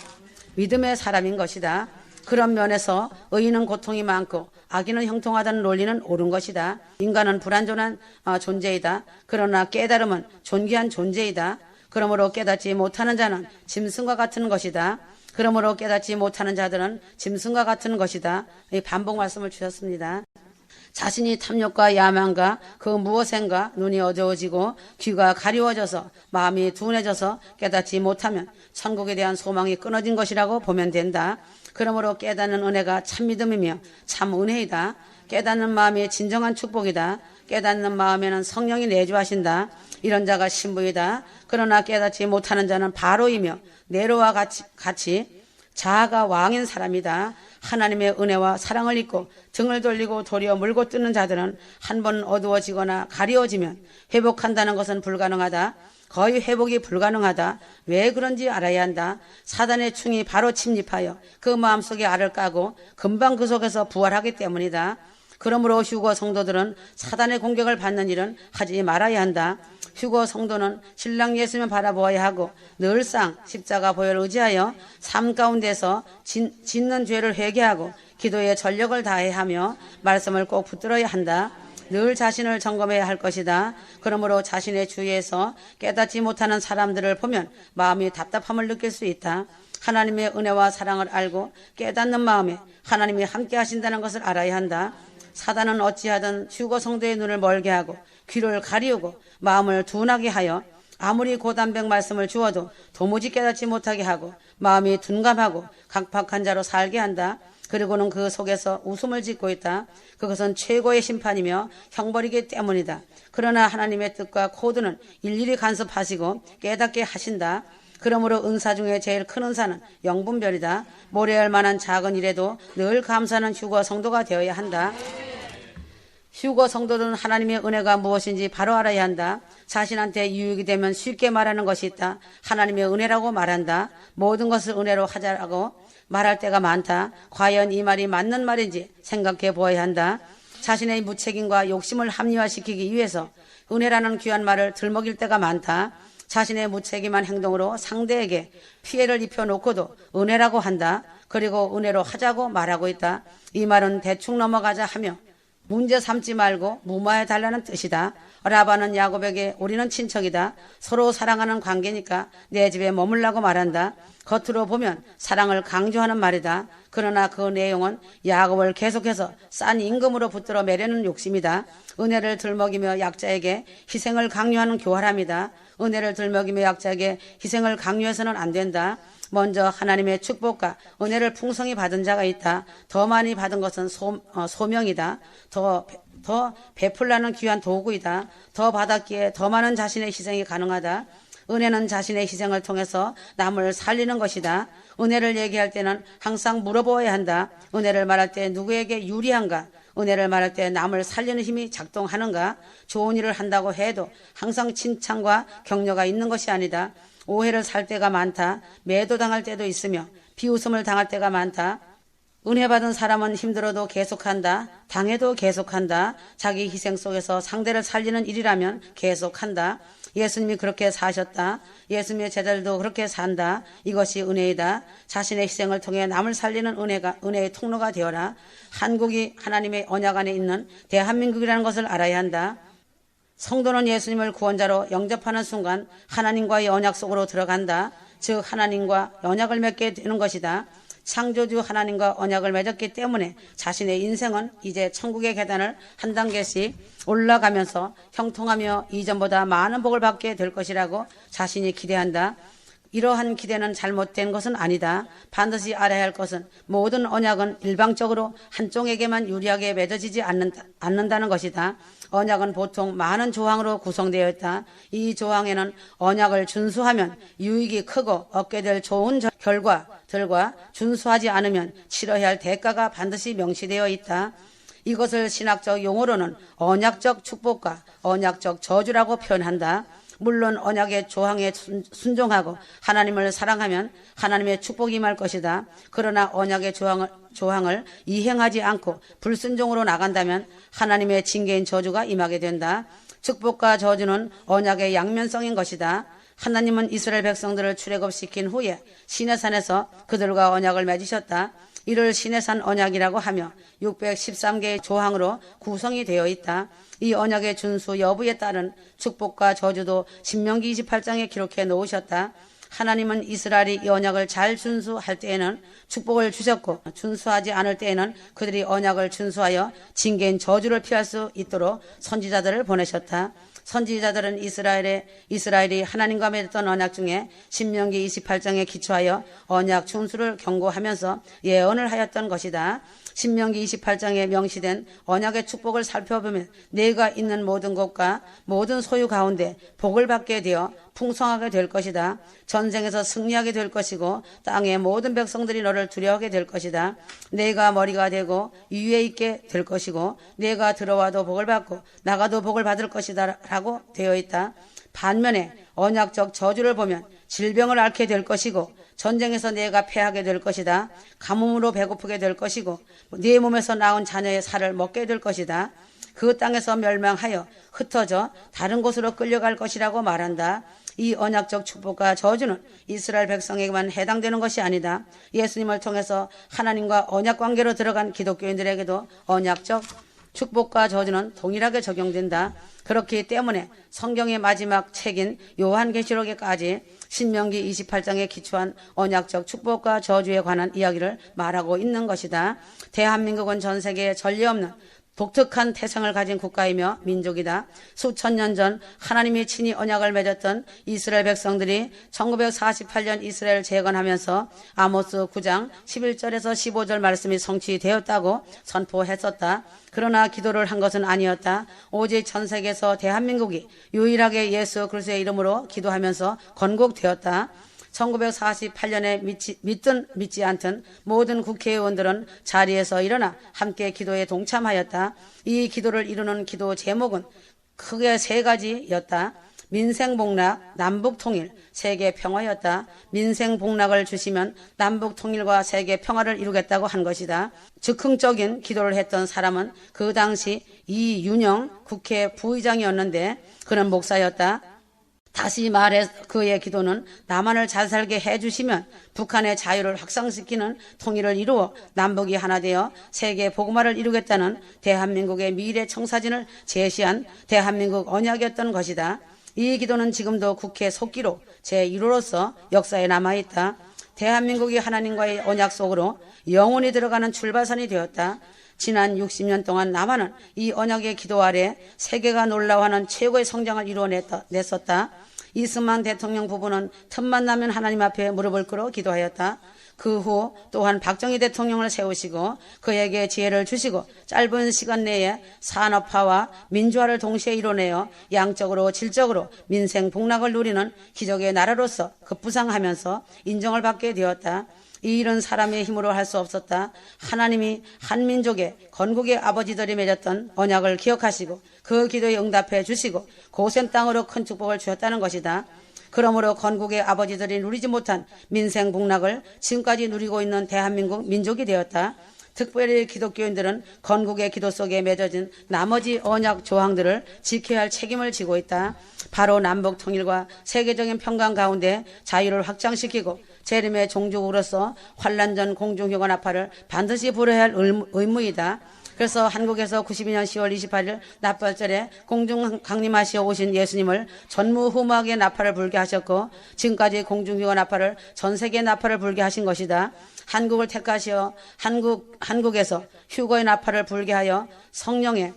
A: 믿음의 사람인 것이다. 그런 면에서 의인은 고통이 많고 악인은 형통하다는 논리는 옳은 것이다. 인간은 불완전한 존재이다. 그러나 깨달음은 존귀한 존재이다. 그러므로 깨닫지 못하는 자는 짐승과 같은 것이다. 그러므로 깨닫지 못하는 자들은 짐승과 같은 것이다. 이 반복 말씀을 주셨습니다. 자신이 탐욕과 야망과 그 무엇인가 눈이 어두워지고 귀가 가리워져서 마음이 둔해져서 깨닫지 못하면 천국에 대한 소망이 끊어진 것이라고 보면 된다. 그러므로 깨닫는 은혜가 참 믿음이며 참 은혜이다. 깨닫는 마음이 진정한 축복이다. 깨닫는 마음에는 성령이 내주하신다. 이런 자가 신부이다. 그러나 깨닫지 못하는 자는 바로이며 네로와 같이 자아가 왕인 사람이다. 하나님의 은혜와 사랑을 잊고 등을 돌리고 도리어 물고 뜨는 자들은 한 번 어두워지거나 가리워지면 회복한다는 것은 불가능하다. 거의 회복이 불가능하다. 왜 그런지 알아야 한다. 사단의 충이 바로 침입하여 그 마음속에 알을 까고 금방 그 속에서 부활하기 때문이다. 그러므로 휴거 성도들은 사단의 공격을 받는 일은 하지 말아야 한다. 휴거 성도는 신랑 예수님을 바라보아야 하고 늘상 십자가 보혈을 의지하여 삶 가운데서 짓는 죄를 회개하고 기도에 전력을 다해야 하며 말씀을 꼭 붙들어야 한다. 늘 자신을 점검해야 할 것이다. 그러므로 자신의 주위에서 깨닫지 못하는 사람들을 보면 마음이 답답함을 느낄 수 있다. 하나님의 은혜와 사랑을 알고 깨닫는 마음에 하나님이 함께 하신다는 것을 알아야 한다. 사단은 어찌하든 휴거 성도의 눈을 멀게 하고 귀를 가리우고 마음을 둔하게 하여 아무리 고단백 말씀을 주어도 도무지 깨닫지 못하게 하고 마음이 둔감하고 강팍한 자로 살게 한다. 그리고는 그 속에서 웃음을 짓고 있다. 그것은 최고의 심판이며 형벌이기 때문이다. 그러나 하나님의 뜻과 코드는 일일이 간섭하시고 깨닫게 하신다. 그러므로 은사 중에 제일 큰 은사는 영분별이다. 모래알 만한 작은 일에도 늘 감사하는 휴거 성도가 되어야 한다. 휴거 성도들은 하나님의 은혜가 무엇인지 바로 알아야 한다. 자신한테 유익이 되면 쉽게 말하는 것이 있다. 하나님의 은혜라고 말한다. 모든 것을 은혜로 하자라고 말할 때가 많다. 과연 이 말이 맞는 말인지 생각해 보아야 한다. 자신의 무책임과 욕심을 합리화시키기 위해서 은혜라는 귀한 말을 들먹일 때가 많다. 자신의 무책임한 행동으로 상대에게 피해를 입혀놓고도 은혜라고 한다. 그리고 은혜로 하자고 말하고 있다. 이 말은 대충 넘어가자 하며 문제 삼지 말고 무마해달라는 뜻이다. 라반은 야곱에게 우리는 친척이다. 서로 사랑하는 관계니까 내 집에 머물라고 말한다. 겉으로 보면 사랑을 강조하는 말이다. 그러나 그 내용은 야곱을 계속해서 싼 임금으로 붙들어 매려는 욕심이다. 은혜를 들먹이며 약자에게 희생을 강요하는 교활함이다. 은혜를 들먹이며 약자에게 희생을 강요해서는 안 된다. 먼저 하나님의 축복과 은혜를 풍성히 받은 자가 있다. 더 많이 받은 것은 소명이다. 더 베풀라는 귀한 도구이다. 더 받았기에 더 많은 자신의 희생이 가능하다. 은혜는 자신의 희생을 통해서 남을 살리는 것이다. 은혜를 얘기할 때는 항상 물어보아야 한다. 은혜를 말할 때 누구에게 유리한가? 은혜를 말할 때 남을 살리는 힘이 작동하는가? 좋은 일을 한다고 해도 항상 칭찬과 격려가 있는 것이 아니다. 오해를 살 때가 많다. 매도당할 때도 있으며 비웃음을 당할 때가 많다. 은혜 받은 사람은 힘들어도 계속한다. 당해도 계속한다. 자기 희생 속에서 상대를 살리는 일이라면 계속한다. 예수님이 그렇게 사셨다. 예수님의 제자들도 그렇게 산다. 이것이 은혜이다. 자신의 희생을 통해 남을 살리는 은혜의 통로가 되어라. 한국이 하나님의 언약 안에 있는 대한민국이라는 것을 알아야 한다. 성도는 예수님을 구원자로 영접하는 순간 하나님과의 언약 속으로 들어간다. 즉 하나님과 언약을 맺게 되는 것이다. 창조주 하나님과 언약을 맺었기 때문에 자신의 인생은 이제 천국의 계단을 한 단계씩 올라가면서 형통하며 이전보다 많은 복을 받게 될 것이라고 자신이 기대한다. 이러한 기대는 잘못된 것은 아니다. 반드시 알아야 할 것은 모든 언약은 일방적으로 한쪽에게만 유리하게 맺어지지 않는다는 것이다. 언약은 보통 많은 조항으로 구성되어 있다. 이 조항에는 언약을 준수하면 유익이 크고 얻게 될 좋은 결과들과 준수하지 않으면 치러야 할 대가가 반드시 명시되어 있다. 이것을 신학적 용어로는 언약적 축복과 언약적 저주라고 표현한다. 물론 언약의 조항에 순종하고 하나님을 사랑하면 하나님의 축복이 임할 것이다. 그러나 언약의 조항을 이행하지 않고 불순종으로 나간다면 하나님의 징계인 저주가 임하게 된다. 축복과 저주는 언약의 양면성인 것이다. 하나님은 이스라엘 백성들을 출애굽시킨 후에 시내산에서 그들과 언약을 맺으셨다. 이를 시내산 언약이라고 하며 613개의 조항으로 구성이 되어 있다. 이 언약의 준수 여부에 따른 축복과 저주도 신명기 28장에 기록해 놓으셨다. 하나님은 이스라엘이 이 언약을 잘 준수할 때에는 축복을 주셨고 준수하지 않을 때에는 그들이 언약을 준수하여 징계인 저주를 피할 수 있도록 선지자들을 보내셨다. 선지자들은 이스라엘이 하나님과 맺었던 언약 중에 신명기 28장에 기초하여 언약 준수를 경고하면서 예언을 하였던 것이다. 신명기 28장에 명시된 언약의 축복을 살펴보면 내가 있는 모든 곳과 모든 소유 가운데 복을 받게 되어 풍성하게 될 것이다. 전쟁에서 승리하게 될 것이고 땅의 모든 백성들이 너를 두려워하게 될 것이다. 내가 머리가 되고 위에 있게 될 것이고 내가 들어와도 복을 받고 나가도 복을 받을 것이다 라고 되어 있다. 반면에 언약적 저주를 보면 질병을 앓게 될 것이고 전쟁에서 내가 패하게 될 것이다. 가뭄으로 배고프게 될 것이고 네 몸에서 나온 자녀의 살을 먹게 될 것이다. 그 땅에서 멸망하여 흩어져 다른 곳으로 끌려갈 것이라고 말한다. 이 언약적 축복과 저주는 이스라엘 백성에게만 해당되는 것이 아니다. 예수님을 통해서 하나님과 언약 관계로 들어간 기독교인들에게도 언약적 축복과 저주는 동일하게 적용된다. 그렇기 때문에 성경의 마지막 책인 요한계시록에까지 신명기 28장에 기초한 언약적 축복과 저주에 관한 이야기를 말하고 있는 것이다. 대한민국은 전 세계에 전례 없는 독특한 태생을 가진 국가이며 민족이다. 수천 년 전 하나님이 친히 언약을 맺었던 이스라엘 백성들이 1948년 이스라엘 재건하면서 아모스 9장 11절에서 15절 말씀이 성취되었다고 선포했었다. 그러나 기도를 한 것은 아니었다. 오직 전 세계에서 대한민국이 유일하게 예수 그리스도의 이름으로 기도하면서 건국되었다. 1948년에 믿든 믿지 않든 모든 국회의원들은 자리에서 일어나 함께 기도에 동참하였다. 이 기도를 이루는 기도 제목은 크게 세 가지였다. 민생복락, 남북통일, 세계평화였다. 민생복락을 주시면 남북통일과 세계평화를 이루겠다고 한 것이다. 즉흥적인 기도를 했던 사람은 그 당시 이윤영 국회 부의장이었는데 그는 목사였다. 다시 말해 그의 기도는 남한을 잘 살게 해주시면 북한의 자유를 확산시키는 통일을 이루어 남북이 하나 되어 세계 복음화를 이루겠다는 대한민국의 미래 청사진을 제시한 대한민국 언약이었던 것이다. 이 기도는 지금도 국회 속기록 제1호로서 역사에 남아있다. 대한민국이 하나님과의 언약 속으로 영원히 들어가는 출발선이 되었다. 지난 60년 동안 남한은 이 언약의 기도 아래 세계가 놀라워하는 최고의 성장을 이루어냈었다. 이승만 대통령 부부는 틈만 나면 하나님 앞에 무릎을 꿇어 기도하였다. 그 후 또한 박정희 대통령을 세우시고 그에게 지혜를 주시고 짧은 시간 내에 산업화와 민주화를 동시에 이뤄내어 양적으로 질적으로 민생 복락을 누리는 기적의 나라로서 급부상하면서 인정을 받게 되었다. 이 일은 사람의 힘으로 할 수 없었다. 하나님이 한민족의 건국의 아버지들이 맺었던 언약을 기억하시고 그 기도에 응답해 주시고 고센 땅으로 큰 축복을 주셨다는 것이다. 그러므로 건국의 아버지들이 누리지 못한 민생 복락을 지금까지 누리고 있는 대한민국 민족이 되었다. 특별히 기독교인들은 건국의 기도 속에 맺어진 나머지 언약 조항들을 지켜야 할 책임을 지고 있다. 바로 남북 통일과 세계적인 평강 가운데 자유를 확장시키고 재림의 종족으로서 환란전 공중휴가 나팔을 반드시 불어야 할 의무이다. 그래서 한국에서 92년 10월 28일 나팔절에 공중 강림하시어 오신 예수님을 전무후무하게 나팔을 불게 하셨고 지금까지 공중휴가 나팔을 전 세계 나팔을 불게 하신 것이다. 한국을 택하시어 한국에서 휴거의 나팔을 불게 하여 성령의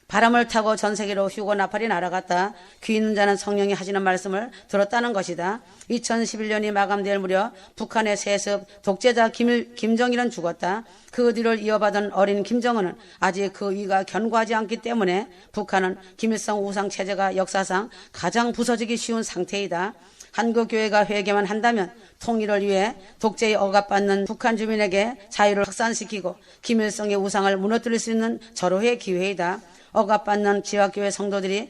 A: 바람을 타고 전 세계로 휴거 나팔이 날아갔다. 귀 있는 자는 성령이 하시는 말씀을 들었다는 것이다. 2011년이 마감될 무렵 북한의 세습 독재자 김정일은 죽었다. 그 뒤를 이어받은 어린 김정은은 아직 그 위가 견고하지 않기 때문에 북한은 김일성 우상 체제가 역사상 가장 부서지기 쉬운 상태이다. 한국교회가 회개만 한다면 통일을 위해 독재에 억압받는 북한 주민에게 자유를 확산시키고 김일성의 우상을 무너뜨릴 수 있는 절호의 기회이다. 억압받는 지화교회 성도들이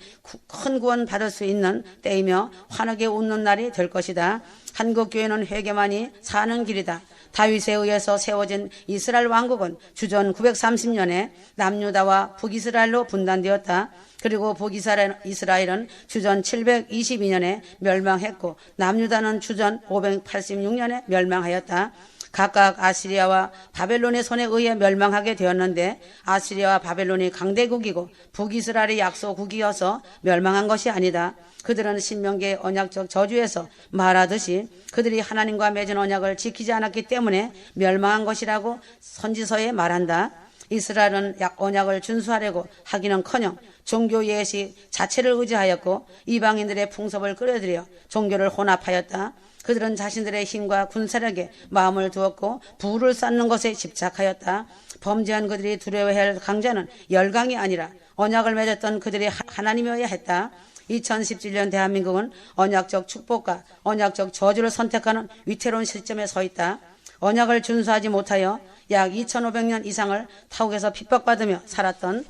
A: 큰 구원 받을 수 있는 때이며 환하게 웃는 날이 될 것이다. 한국교회는 회개만이 사는 길이다. 다윗에 의해서 세워진 이스라엘 왕국은 주전 930년에 남유다와 북이스라엘로 분단되었다. 그리고 북이스라엘은 주전 722년에 멸망했고 남유다는 주전 586년에 멸망하였다. 각각 아시리아와 바벨론의 손에 의해 멸망하게 되었는데 아시리아와 바벨론이 강대국이고 북이스라엘이 약소국이어서 멸망한 것이 아니다. 그들은 신명기의 언약적 저주에서 말하듯이 그들이 하나님과 맺은 언약을 지키지 않았기 때문에 멸망한 것이라고 선지서에 말한다. 이스라엘은 언약을 준수하려고 하기는커녕 종교 예식 자체를 의지하였고 이방인들의 풍습을 끌어들여 종교를 혼합하였다. 그들은 자신들의 힘과 군사력에 마음을 두었고 부를 쌓는 것에 집착하였다. 범죄한 그들이 두려워해야 할 강자는 열강이 아니라 언약을 맺었던 그들이 하나님이어야 했다. 2017년 대한민국은 언약적 축복과 언약적 저주를 선택하는 위태로운 시점에 서 있다. 언약을 준수하지 못하여 약 2500년 이상을 타국에서 핍박받으며 살았던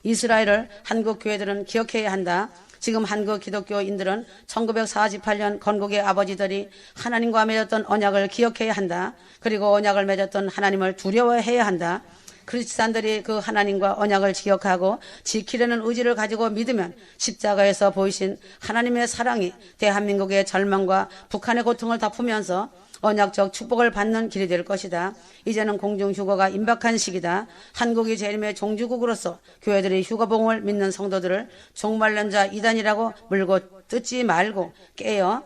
A: 이스라엘을 한국 교회들은 기억해야 한다. 지금 한국 기독교인들은 1948년 건국의 아버지들이 하나님과 맺었던 언약을 기억해야 한다. 그리고 언약을 맺었던 하나님을 두려워해야 한다. 크리스찬들이 그 하나님과 언약을 기억하고 지키려는 의지를 가지고 믿으면 십자가에서 보이신 하나님의 사랑이 대한민국의 절망과 북한의 고통을 덮으면서 언약적 축복을 받는 길이 될 것이다. 이제는 공중휴거가 임박한 시기다. 한국이 재림의 종주국으로서 교회들이 휴거복음을 믿는 성도들을 종말론 자 이단이라고 물고 뜯지 말고 깨어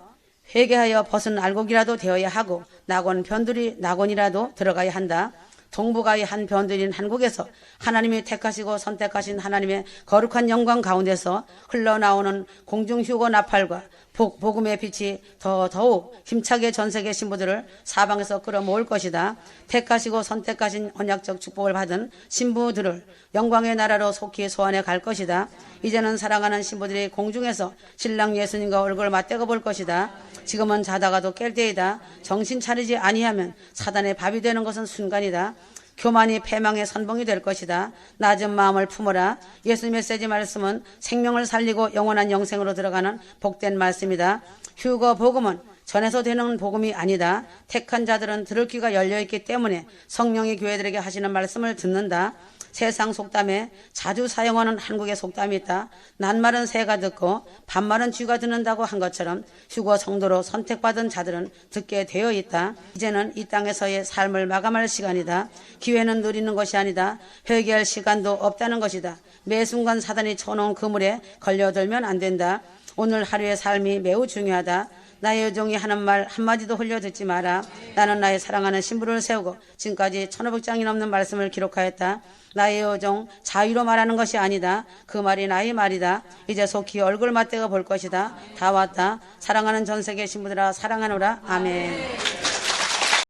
A: 회개하여 벗은 알곡이라도 되어야 하고 낙원 변두리 낙원이라도 들어가야 한다. 동북아의 한 변두리인 한국에서 하나님이 택하시고 선택하신 하나님의 거룩한 영광 가운데서 흘러나오는 공중휴거 나팔과 복음의 빛이 더욱 힘차게 전세계 신부들을 사방에서 끌어모을 것이다. 택하시고 선택하신 언약적 축복을 받은 신부들을 영광의 나라로 속히 소환해 갈 것이다. 이제는 사랑하는 신부들이 공중에서 신랑 예수님과 얼굴을 맞대고 볼 것이다. 지금은 자다가도 깰 때이다. 정신 차리지 아니하면 사단의 밥이 되는 것은 순간이다. 교만이 패망의 선봉이 될 것이다. 낮은 마음을 품어라. 예수 메시지 말씀은 생명을 살리고 영원한 영생으로 들어가는 복된 말씀이다. 휴거 복음은 전해서 되는 복음이 아니다. 택한 자들은 들을 귀가 열려있기 때문에 성령이 교회들에게 하시는 말씀을 듣는다. 세상 속담에 자주 사용하는 한국의 속담이 있다. 낱말은 새가 듣고 반말은 쥐가 듣는다고 한 것처럼 휴거 성도로 선택받은 자들은 듣게 되어 있다. 이제는 이 땅에서의 삶을 마감할 시간이다. 기회는 누리는 것이 아니다. 회개할 시간도 없다는 것이다. 매 순간 사단이 쳐놓은 그물에 걸려들면 안 된다. 오늘 하루의 삶이 매우 중요하다. 나의 종이 하는 말 한마디도 흘려 듣지 마라. 나는 나의 사랑하는 신부를 세우고 지금까지 1500장이 넘는 말씀을 기록하였다. 나의 여종 자유로 말하는 것이 아니다. 그 말이 나의 말이다. 이제 속히 얼굴 맞대고 볼 것이다. 다 왔다. 사랑하는 전세계 신부들아 사랑하노라. 아멘.